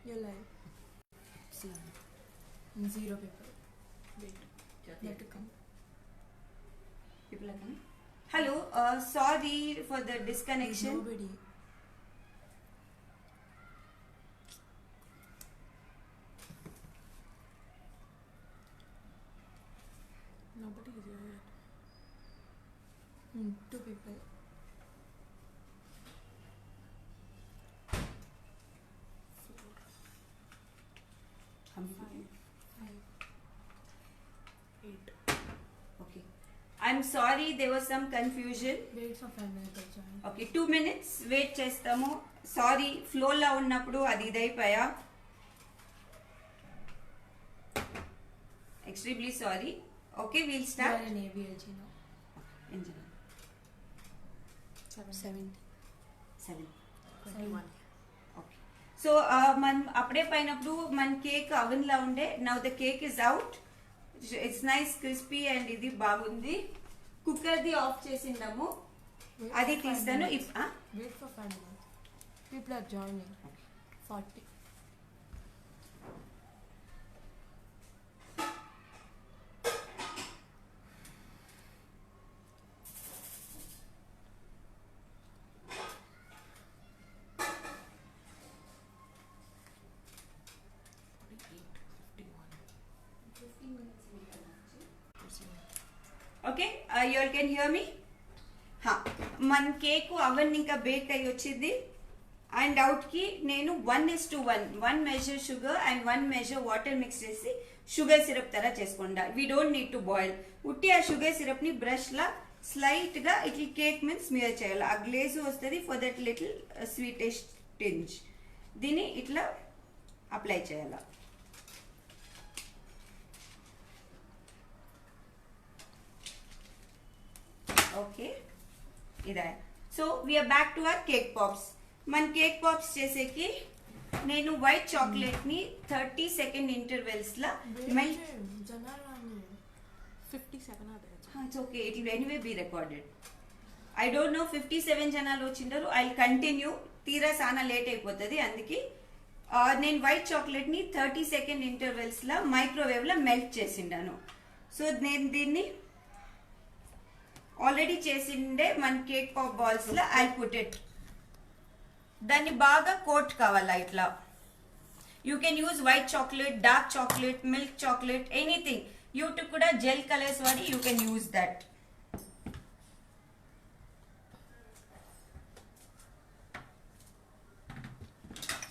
You're live. Zero people. Wait. You have to come. People are coming. Hello. Sorry for the disconnection. There's nobody. Nobody is here yet. Two people. Five. 8. Okay. I'm sorry, there was some confusion. Wait for 5 minutes. I'll join. Okay, 2 minutes wait చేస్తాము. Sorry ఫ్లోలో ఉన్నప్పుడు అది ఇదైపోయా. Extremely sorry. Okay, we'll start. We are in ABLG now. Enjoy. 7. 21. Okay. So మనం అప్పుడే పైనప్పుడు మన cake oven లా ఉండే. Now the cake is out. It's nice crispy and ఇది బాగుంది. కుక్కర్ ది ఆఫ్ చేసిందాము. అది తీస్తాను. Wait for 5 minutes. People are joining. 40. Okay you all can hear me. మన కేక్ అవన్ ఇంకా బేక్ అయ్యి వచ్చింది. అండ్ అవుట్కి నేను 1:1 1 measure sugar and 1 measure water mix చేసి షుగర్ సిరప్ తర చేసుకుంటా. We don't need to boil. ఉట్టి ఆ షుగర్ సిరప్ని బ్రష్లా స్లైట్గా ఇట్లా కేక్ మీద స్మియర్ చేయాలి. ఆ గ్లేజ్ వస్తుంది for that little sweetest tinge. దీన్ని ఇట్లా అప్లై చేయాలి. ఓకే ఇదే. So we're back to our cake pops. మన కేక్ పాప్స్ చేసేకి నేను వైట్ చాక్లెట్ ని 30 సెకండ్ ఇంటర్వెల్స్ లా melt. 57 are there. It's okay, it will anyway be recorded. I don't know 57 జనాలు వచ్చింటారు. I continue. తీరా చాలా లేట్ అయిపోతుంది. అందుకే నేను వైట్ చాక్లెట్ ని 30 సెకండ్ ఇంటర్వెల్స్ లా మైక్రోవేవ్ లో మెల్ట్ చేసిండాను. సో నేను దీన్ని ఆల్రెడీ చేసిండే మన కేక్ పాప్ బాల్స్ లో ఐ పుట్ ఇట్. దాన్ని బాగా కోట్ కావాలా ఇట్లా. You can use white chocolate, dark chocolate, milk chocolate, anything. YouTube కూడా జెల్ కలర్స్ వాడి you can use that.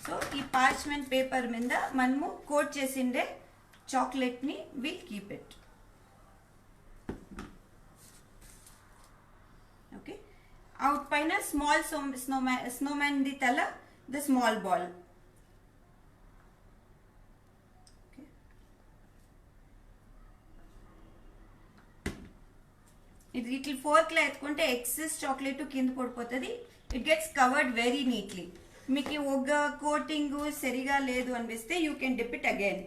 So ఈ పార్చ్మెంట్ పేపర్ మీద మనము కోట్ చేసిండే చాక్లెట్ ని విల్ కీప్ ఇట్. అవుట్ పైన స్మాల్ స్నోమ్యాన్ ది తల, ద స్మాల్ బాల్. ఇది ఇట్లా ఫోర్క్లో ఎత్తుకుంటే ఎక్సెస్ చాక్లెట్ కింద పడిపోతుంది. It gets covered very neatly. మీకు ఒక కోటింగ్ సరిగా లేదు అనిపిస్తే you can dip it again.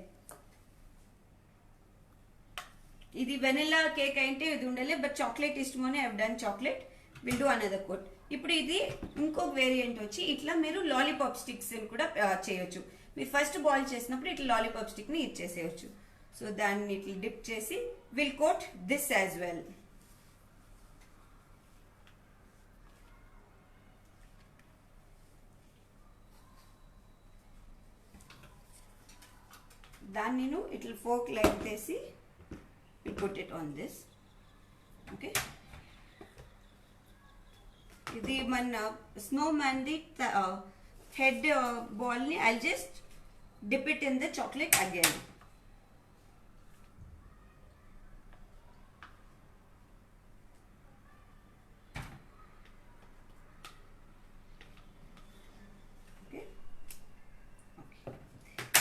ఇది వెనిలా కేక్ అయితే ఇది ఉండాలి, బట్ చాక్లెట్ ఇష్టమని I done chocolate. Will do another coat. ఇప్పుడు ఇది ఇంకొక వేరియంట్ వచ్చి ఇట్లా మీరు లాలీపాప్ స్టిక్స్ కూడా చేయొచ్చు. మీరు ఫస్ట్ బాయిల్ చేసినప్పుడు ఇట్లా లాలీపాప్ స్టిక్ ని ఇచ్చేసేయచ్చు. సో దాన్ని ఇట్లా డిప్ చేసి will coat this as well. దాన్ని నేను ఇట్లా ఫోక్ లైక్ చేసి put it on this. Okay, ఇది మన స్నో మ్యాన్ ది హెడ్ బాల్ ని I just dip it in the chocolate again.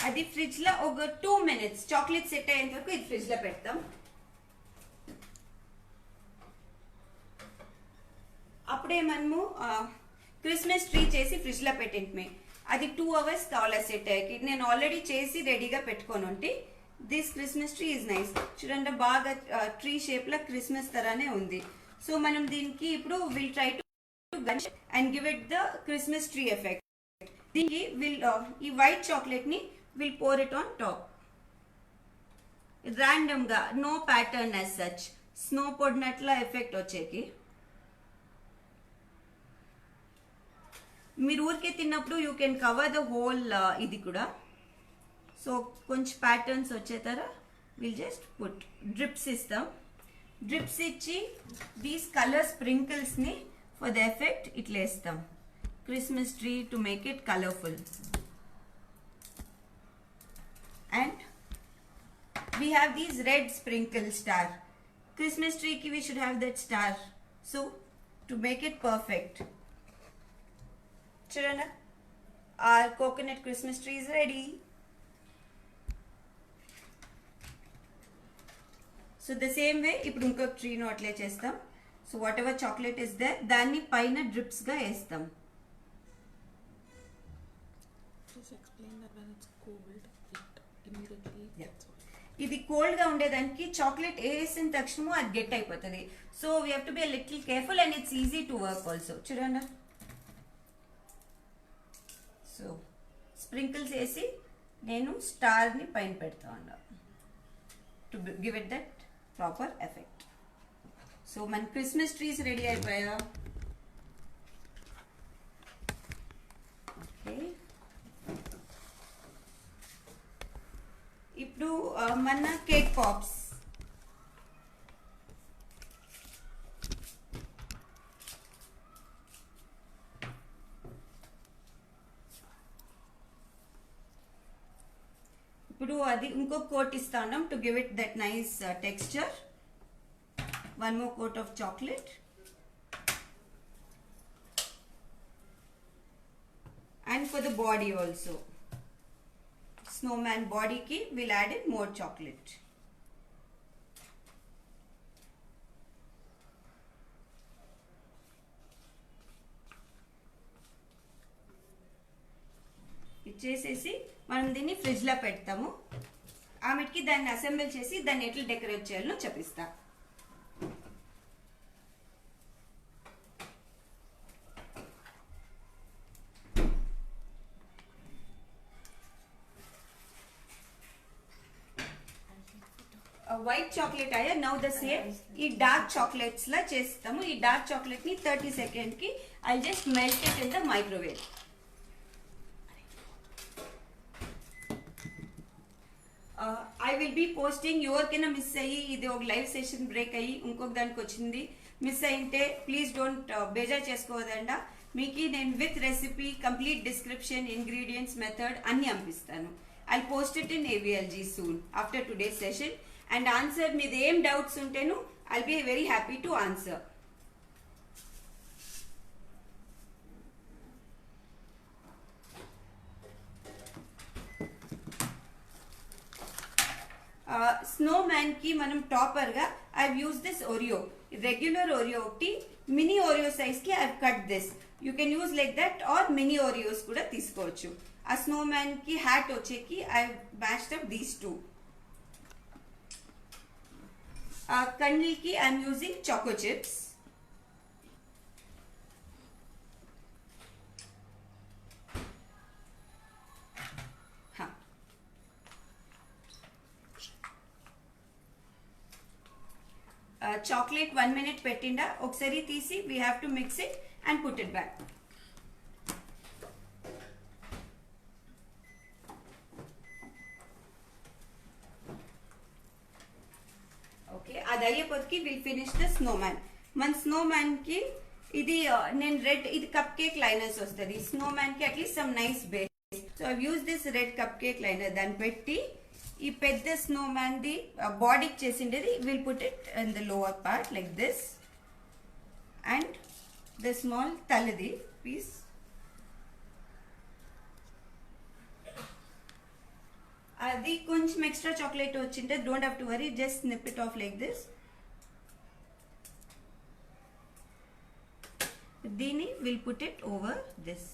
అది ఫ్రిడ్జ్ లో ఒక 2 minutes చాక్లెట్ సెట్ అయ్యేంత వరకు ఇది ఫ్రిడ్జ్ లో పెడతాం. అప్పుడే మనము క్రిస్మస్ ట్రీ చేసి ఫ్రిడ్జ్ లో పెట్టింటే అది 2 hours కావాలా సెట్ అయ్యాకి. నేను ఆల్రెడీ చేసి రెడీగా పెట్టుకొని ఉంటే this Christmas tree is nice. చూడండి బాగా ట్రీ షేప్ లో క్రిస్మస్ తరానే ఉంది. సో మనం దీనికి ఇప్పుడు will try to gun and give it the Christmas tree effect. దీనికి విల్ ఈ వైట్ చాక్లెట్ని will pour it on top ర్యాండమ్గా, no pattern as such, snow పడినట్ల ఎఫెక్ట్ వచ్చేకి. మీరు ఊరికే తిన్నప్పుడు you can cover the whole ఇది కూడా. సో కొంచెం ప్యాటర్న్స్ వచ్చేతారా విల్ జస్ట్ పుట్ డ్రిప్స్ ఇస్తాం. డ్రిప్స్ ఇచ్చి దీస్ కలర్ స్ప్రింకిల్స్ని ఫర్ ద ఎఫెక్ట్ ఇట్లా వేస్తాం. Christmas tree to make it colourful. And we have these red sprinkle star. Christmas tree ki we should have that star. So to make it perfect, children, our coconut Christmas tree is ready. So the same way ఇప్పుడు ఇంకొక tree ను అట్లే చేస్తాం. So whatever chocolate is there దాన్ని పైన drips గా వేస్తాం. Please explain that when it's cold, it immediately gets hot. ఇది కోల్డ్ గా ఉండేదానికి చాక్లెట్ వేసిన తక్షణము అది గెట్ అయిపోతుంది. So we have to be little careful and it's easy to work also. చూడండి, సో స్ప్రింకిల్స్ వేసి నేను స్టార్ని పైన పెడతా ఉన్నా to give it that proper effect. So మన క్రిస్మస్ ట్రీస్ రెడీ అయిపోయా. ఓకే, ఇప్పుడు మన కేక్ పాప్స్. ఇప్పుడు అది ఇంకొక కోట్ ఇస్తా ఉన్నాం to give it that nice texture. One more coat of chocolate and for the body also, snowman body ki we'll add in more chocolate. ఇచ్చేసేసి మనం దీన్ని ఫ్రిడ్జ్ లో పెడతాము. ఆమెకి దాన్ని అసెంబుల్ చేసి దాన్ని ఎట్లా డెకరేట్ చేయాలో చెప్పిస్తా. వైట్ చాక్లెట్ అయ్యా నౌ ద సేమ్ ఈ డార్క్ చాక్లెట్స్ లా చేస్తాము. ఈ డార్క్ చాక్లెట్ ని 30 సెకండ్ కి I just melt it in the microwave. I will be posting. ఎవరికైనా మిస్ అయ్యి ఇది ఒక లైవ్ సెషన్ బ్రేక్ అయ్యి ఇంకొక దానికి వచ్చింది మిస్ అయింటే ప్లీజ్ డోంట్ బేజార్ చేసుకోవద్దండ. మీకు నేను with recipe complete description ingredients method అన్ని పంపిస్తాను. I post it in AVLG soon after today's session. And answer మీద ఏం డౌట్స్ ఉంటేను I'll be very happy to answer. Snowman కి మనం టాపర్ గా I use this Oreo, regular Oreo ఒకటి, mini Oreo size కి I cut this. You can use like that or mini Oreos కూడా తీసుకోవచ్చు. ఆ స్నో మ్యాన్ కి hat వచ్చేకి I matched up these two. కండిల్ కి I'm using choco chips. Chocolate 1 minute పెట్టిండా ఒకసారి తీసి we have to mix it and put it back. Okay, అది అయ్యేపోతుకి will finish the snowman. మన స్నో మ్యాన్ కి ఇది నేను రెడ్, ఇది కప్ కేక్ లైనర్స్ వస్తుంది. స్నో మ్యాన్ కి at least some nice base. So I use this red cupcake liner. దాన్ని పెట్టి ఈ పెద్ద స్నో మ్యాన్ ది బాడీకి చేసిండేది will put it in the lower part like this. And the small తలది పీస్ అది కొంచెం ఎక్స్ట్రా చాక్లెట్ వచ్చింటే don't have to worry, just snip it off like this. దీన్ని will put it over this.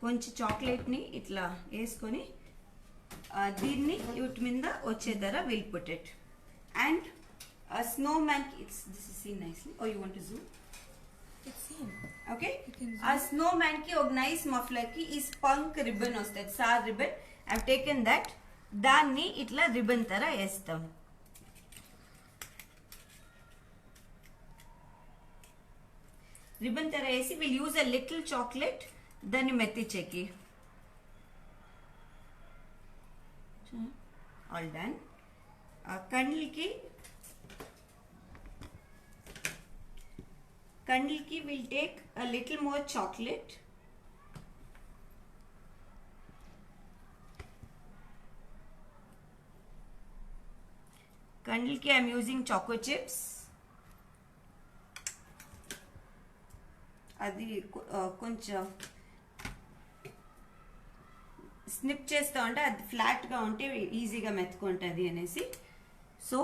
కొంచెం చాక్లెట్ని ఇట్లా వేసుకొని దీన్ని వీటి మీద వచ్చే ధర will put it. And a snowman. This is seen nicely. Oh, you want to zoom? It's seen. Okay. You can zoom. A snowman ki ఒక nice muffler ki ఈ spunk ribbon వస్తుంది. Sir ribbon. I've taken that. దాన్ని ఇట్లా ribbon తర వేస్తాం. Ribbon తర వేసి will use a little chocolate దాన్ని మెత్తిచ్చేకి. All done. కండ్లకి will take a little more chocolate. కండ్లకి ఐఎమ్ యూజింగ్ చాకో చిప్స్. అది కొంచెం స్నిప్ చేస్తూ ఉంటే అది ఫ్లాట్గా ఉంటే ఈజీగా మెత్తుకుంటుంది అనేసి. సో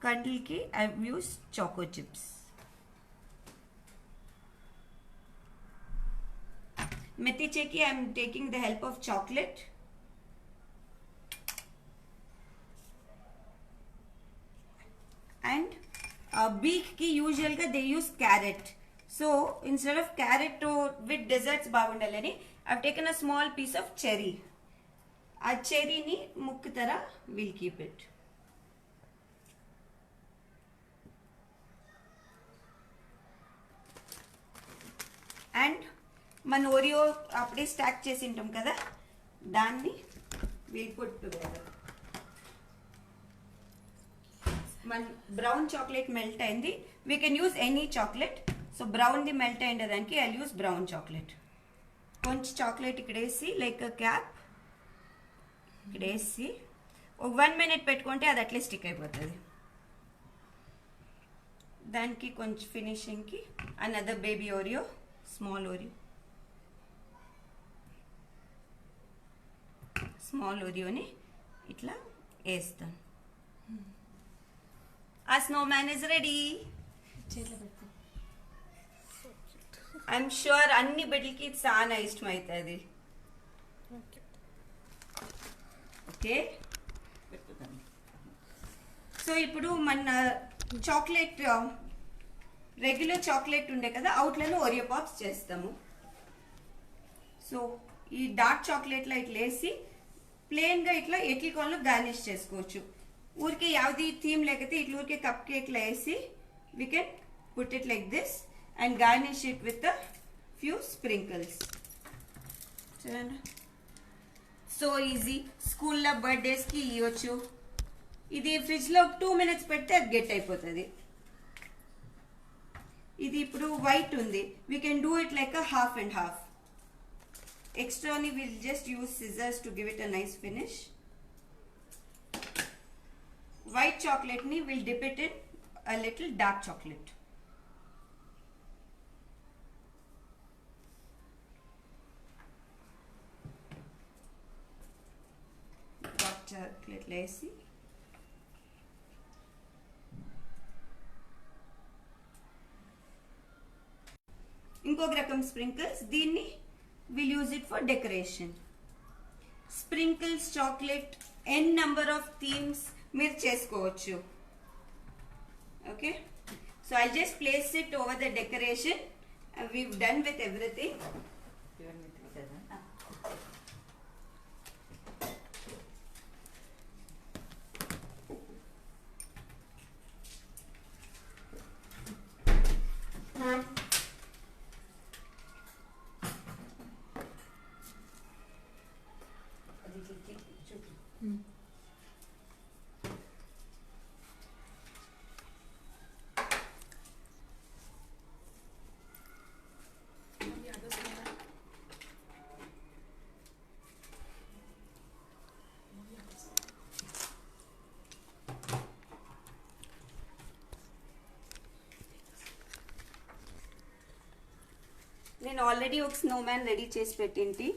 కండ్లకి ఐ యూస్ చాకో చిప్స్. మెత్తిచేకి I'm taking the help of chocolate. And బీక్కి యూజువల్గా they use carrot. So instead of carrot to with desserts బాగుండాలని I've taken a small piece of cherry. ఆ చెర్రీని ముక్కు తర we'll keep it. అండ్ మన Oreo అప్పుడే stack చేసి ఉంటాం కదా దాన్ని we'll put together. మన బ్రౌన్ చాక్లెట్ మెల్ట్ అయింది. We can use any chocolate. So బ్రౌన్ది మెల్ట్ అయిన దానికి ఐ యూస్ బ్రౌన్ చాక్లెట్. కొంచెం చాక్లెట్ ఇక్కడ వేసి లైక్ క్యాప్ ఇక్కడ వేసి ఒక 1 minute పెట్టుకుంటే అది అట్లే స్టిక్ అయిపోతుంది. దానికి కొంచెం ఫినిషింగ్కి అనదర్ బేబీ ఓరియో, స్మాల్ ఓరియోని ఇట్లా వేస్తాను. ఆ స్నోమ్యాన్ ఇస్ రెడీ. చేతిలో పెట్టుకో. ఐఎమ్ షూర్ అన్ని బిడ్డలకి చాలా ఇష్టం అవుతుంది. ఓకే, సో ఇప్పుడు మన చాక్లెట్ రెగ్యులర్ చాక్లెట్ ఉండే కదా అవుట్లలో ఓరియో పాప్స్ చేస్తాము. సో ఈ డార్క్ చాక్లెట్లో ఇట్లా వేసి ప్లెయిన్గా ఇట్లా ఎట్ల కాల్లో గార్నిష్ చేసుకోవచ్చు. ఊరికే యావది థీమ్ లేకపోతే ఇట్లా ఊరికే కప్ కేక్లో వేసి we can put it like this and garnish it with a few sprinkles. చూడండి, సో ఈజీ. స్కూల్లో బర్త్డేస్కి ఇవ్వచ్చు. ఇది ఫ్రిడ్జ్లో 2 minutes పెడితే అది గెట్ అయిపోతుంది. ఇది ఇప్పుడు వైట్ ఉంది, we can do it like a half and half. ఎక్స్ట్రాని will just use scissors to give it a nice finish. White చాక్లెట్ని will dip it in a little dark chocolate. Chocolate వేసి ఇంకొక రకం sprinkles. దీన్ని will use it for decoration. Sprinkles chocolate n number of themes మీరు చేసుకోవచ్చు. Okay, so I just place it over the decoration. We've done with everything. నేను already ఒక Snowman ready చేసి పెట్టింటి.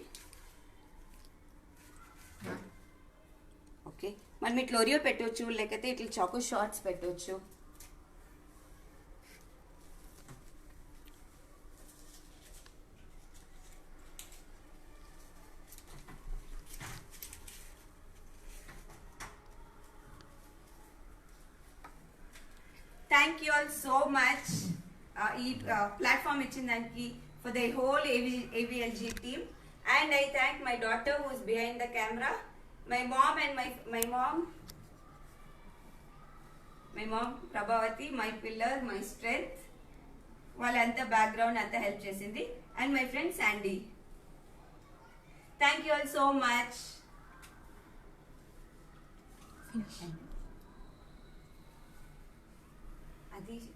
ఓకే, మనం ఇట్లా ఒరియో పెట్టవచ్చు, లేకపోతే ఇట్లా చాకో షార్ట్స్ పెట్టవచ్చు. Thank you all so much ఈ ప్లాట్ఫామ్ ఇచ్చిన దానికి for the whole AVLG team. And I thank my daughter who is behind the camera, my mom and my mom Prabhavathi, my pillar, my strength, వాళ్ళంతా background అంతా help చేసింది. And my friend Sandy. Thank you all so much. అది